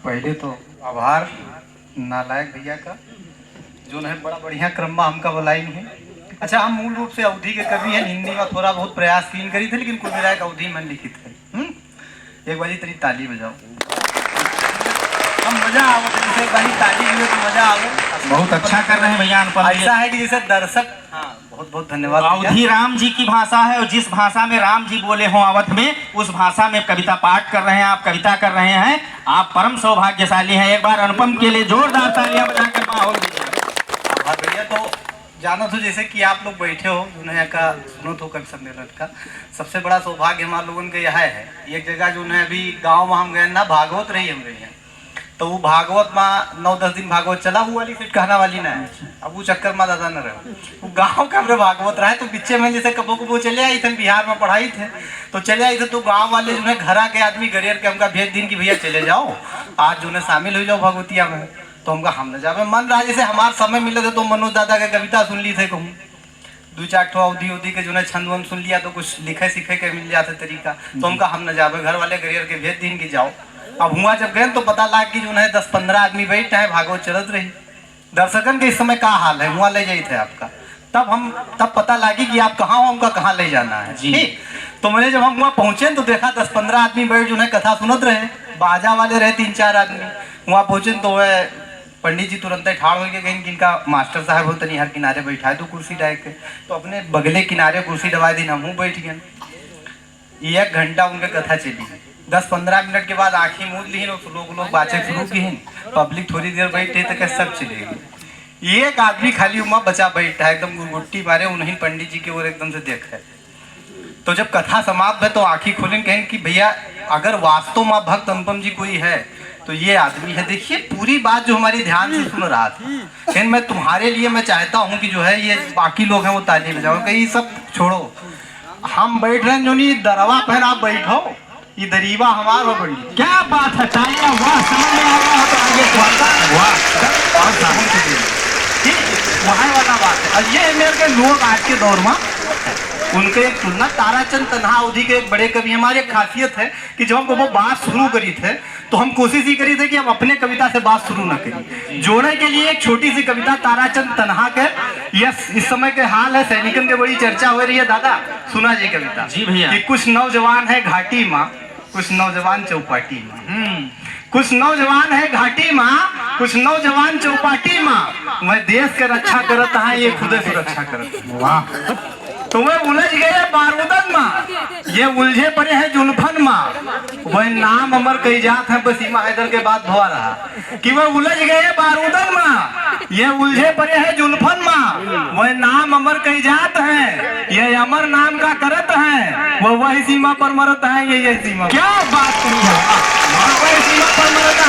पहले तो आभार नालायक भैया का जो है बड़ा बढ़िया क्रम में हमका बुलाई है। अच्छा, हम मूल रूप से अवधि के कवि हैं, हिंदी में थोड़ा बहुत प्रयास तीन करी थे, लेकिन कुल मिला के अवधि में लिखित है। एक बारी तेरी ताली बजाओ, हम मजा आओ, जैसे एक बारी ताली बजाओ तो मजा आओ। बहुत अच्छा कर रहे हैं भैया अनुपम जी। ऐसा है कि जैसे दर्शक, हाँ बहुत बहुत धन्यवाद। अवधि राम जी की भाषा है और जिस भाषा में राम जी बोले हो अवध में, उस भाषा में कविता पाठ कर रहे हैं, आप कविता कर रहे हैं, आप परम सौभाग्यशाली हैं। एक बार अनुपम के लिए जोरदार तालियां बजाकर माहौल दीजिए। हाँ भैया, तो जाना तो जैसे कि आप लोग बैठे हो दुनिया का सुनो तो कवि सम्मेलन का सबसे बड़ा सौभाग्य हमारे लोगों का यह है। एक जगह जो है अभी गाँव में हम गए ना, भागवत रही हम गए हैं, तो वो भागवत में 9-10 दिन भागवत चला हुआ वाली फिर कहना वाली ना है। अब वो चक्कर में दादा न रहे, वो गाँव का हमरे भागवत रहा है, तो पीछे में जैसे कबो कबो चले आई थे, बिहार में पढ़ाई थे तो चले आई थे, तो गाँव वाले जो है घरा के आदमी गरियर के हमका भेज दिन की भैया चले जाओ आज जो है शामिल हो जाओ भगवतिया में। तो हमका हम न जावे मन रहा, जैसे हमारे समय मिले थे तो मनोज दादा के कविता सुन ली थे, कहूँ 2-4 ठो अवधि के जो है छंद वंद सुन लिया, तो कुछ लिखे सीखे के मिल जाते तरीका, तो हमका हम न जावे, घर वाले गरियर के भेज दिन की जाओ। अब हुआ जब गए तो पता लगा कि जो है 10-15 आदमी बैठे हैं, भागवत चलत रही। दर्शकन के इस समय क्या हाल है, हुआ ले जाई थे आपका, तब पता लगी कि आप कहाँ हो, हमका कहाँ ले जाना है जी। तो मैंने जब हम वहाँ पहुँचे तो देखा 10-15 आदमी बैठ जो है कथा सुनत रहे, बाजा वाले रहे 3-4 आदमी। वहाँ पहुँचे तो वह पंडित जी तुरंत ठाड़ हो गए, कहीं किनका मास्टर साहब होते नहीं हर किनारे बैठा दो कुर्सी डाल के, तो अपने बगले किनारे कुर्सी दबा दी, हम बैठ गए। 1 घंटा उनके कथा चली, 10-15 मिनट के बाद आँखें मूंद ली, लोग बातें शुरू की, पब्लिक थोड़ी देर बैठे तो सब चले गए। एक आदमी खाली उमा बचा बैठा है, एकदम गुटगुट्टी मारे, उन्हीं पंडित जी की ओर एकदम से देख है। तो जब कथा समाप्त है तो आँखें खोलें, कहें कि भैया अगर वास्तव में भक्त अनुपम जी कोई है तो ये आदमी है। देखिए पूरी बात जो हमारी ध्यान से सुन रहा था, लेकिन मैं तुम्हारे लिए मैं चाहता हूँ कि जो है ये बाकी लोग हैं वो ताली बजाओ, कहीं सब छोड़ो, हम बैठ रहे हैं जो नहीं दरवा पर आप बैठो, ये दरीवा हमार हो बड़ी। क्या बात है, तालियां, वाह, समझ में आ रहा हो तो आगे वाह और वहाँ वाला बात है। और ये मेरे के लोग आज के दौर में उनके एक तुलना ताराचंद तन्हा अवधि के एक बड़े कवि, हमारी एक खासियत है कि जब हम वो बात शुरू करी थे तो हम कोशिश ही करी थे कि हम अपने कविता से बात शुरू न करें। जोड़ने के लिए एक छोटी सी कविता ताराचंद तन्हा के, यस इस समय के हाल है, सैनिकन के बड़ी चर्चा हो रही है। दादा सुना जी कविता जी भैया। कि कुछ नौजवान है घाटी माँ, कुछ नौजवान चौपाटी माँ, कुछ नौजवान है घाटी माँ, कुछ नौजवान चौपाटी माँ, मैं देश के रक्षा करता है, ये खुद सुरक्षा करता। वाह, तुम्हें उलझ गए बारूदन माँ, ये उलझे पड़े हैं जुल्फन माँ, वह नाम अमर कई जात है, बस इमा हैदर के बाद धोआ रहा कि वह उलझ गए बारूदन माँ, ये उलझे पड़े हैं जुल्फन माँ, वह नाम अमर कई जात है, ये अमर नाम का करत है, वह वही सीमा पर मरत है, ये सीमा। क्या बात कही है, वही सीमा पर मरत है,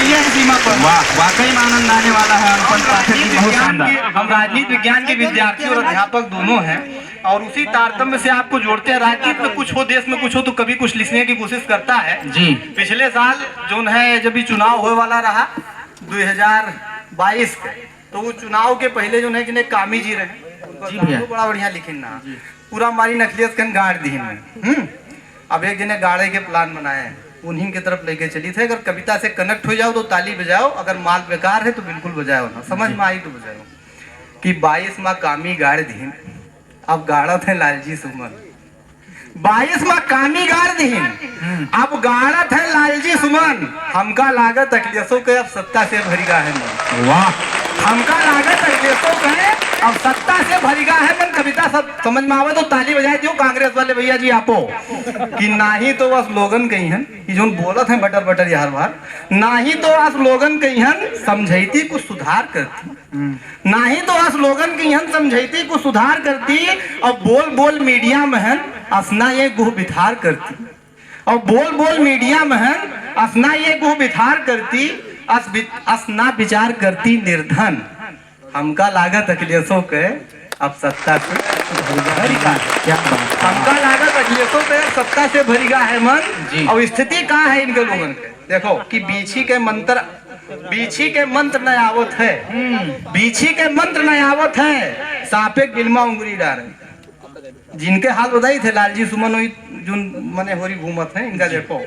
ये सीमा पर। वाह, वाकई में आनंद आने वाला है अनुपम पाठक जी, बहुत शानदार। हम राजनीति विज्ञान के विद्यार्थी और अध्यापक दोनों हैं और उसी तारतम्य से आपको जोड़ते हैं। राजनीति में कुछ हो, देश में कुछ हो, तो कभी कुछ लिखने की कोशिश करता है जी। पिछले साल जो है जब भी चुनाव होने वाला रहा 2022 के, तो वो चुनाव के पहले जो है कि कामी जी रहे जी, बड़ा बढ़िया लिखिन ना, पूरा हमारी नकलियत कन गाड़ दी में। अब एक जने गाड़े के प्लान बनाए हैं, उन्हीं की तरफ लेके चली थे। अगर कविता से कनेक्ट हो जाओ तो ताली बजाओ, अगर माल बेकार है तो बिल्कुल बजाओ ना, समझ में आई तो बजाओ। कि 22 माँ कामी गाड़ दी, अब गाड़त है लालजी सुमन, 22 माँ कामी गाड़ दी, अब गाड़त है लालजी सुमन, हमका लागत अखिलेशों के अब सत्ता से भरिगा है मन। वाह, हमका लागत अखिलेशों के अब सत्ता से भरिगा है मन। कविता सब समझ में आवे तो ताली बजाए दियो कांग्रेस वाले भैया जी आपो। कि नाही तो वह स्लोगन कही हन, कि जो बोलत है बटर बटर यार बार, नाही तो वह स्लोगन कही हन समझैती कुछ सुधार करती, नाही तो वह स्लोगन कही हन समझैती कुछ सुधार करती, और बोल बोल मीडिया में हन असना ये गुह बिथार करती, और बोल बोल मीडिया में हन असना ये गुह बिथार करती, असना विचार करती निर्धन, हमका लागत अखिलेशों के अब सत्ता से भरिगा। क्या बात, हमका लागत अखिलेशों के सत्ता से भरिगा है मन। और स्थिति कहाँ है इनके लोगों के, देखो कि बीछी के मंत्र न आवत है, बीछी के मंत्र न आवत है, सापे गिलमा उंगली डारे, जिनके हाल बधाई थे लालजी सुमन जो मने होरी घूमत है इनका, देखो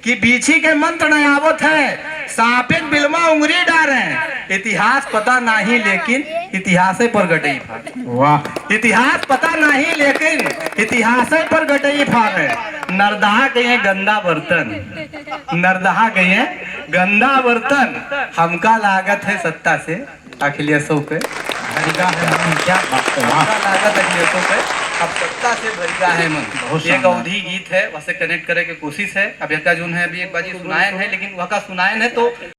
कि बीछी के मंत्र न आवत है, सापेत बिलमा उंगली डारे इतिहास पता नहीं लेकिन इतिहास पर गटई फाड़े। वाह, इतिहास पता नहीं लेकिन इतिहास पर गटई फाड़े। नरदहा गए गंदा बर्तन, नरदहा गए गंदा बर्तन, हमका लागत है सत्ता से अखिलेशों के भरिका है मन, क्या बात है, वाह। हमका लागत अखिलेशों के अब सत्ता से भरिका है मन। बहुत एक शानदार। अवधि गीत है, वैसे कनेक्ट करे की कोशिश है। अब एक का जो है अभी एक बाजी सुनायन है, लेकिन वह का सुनायन है तो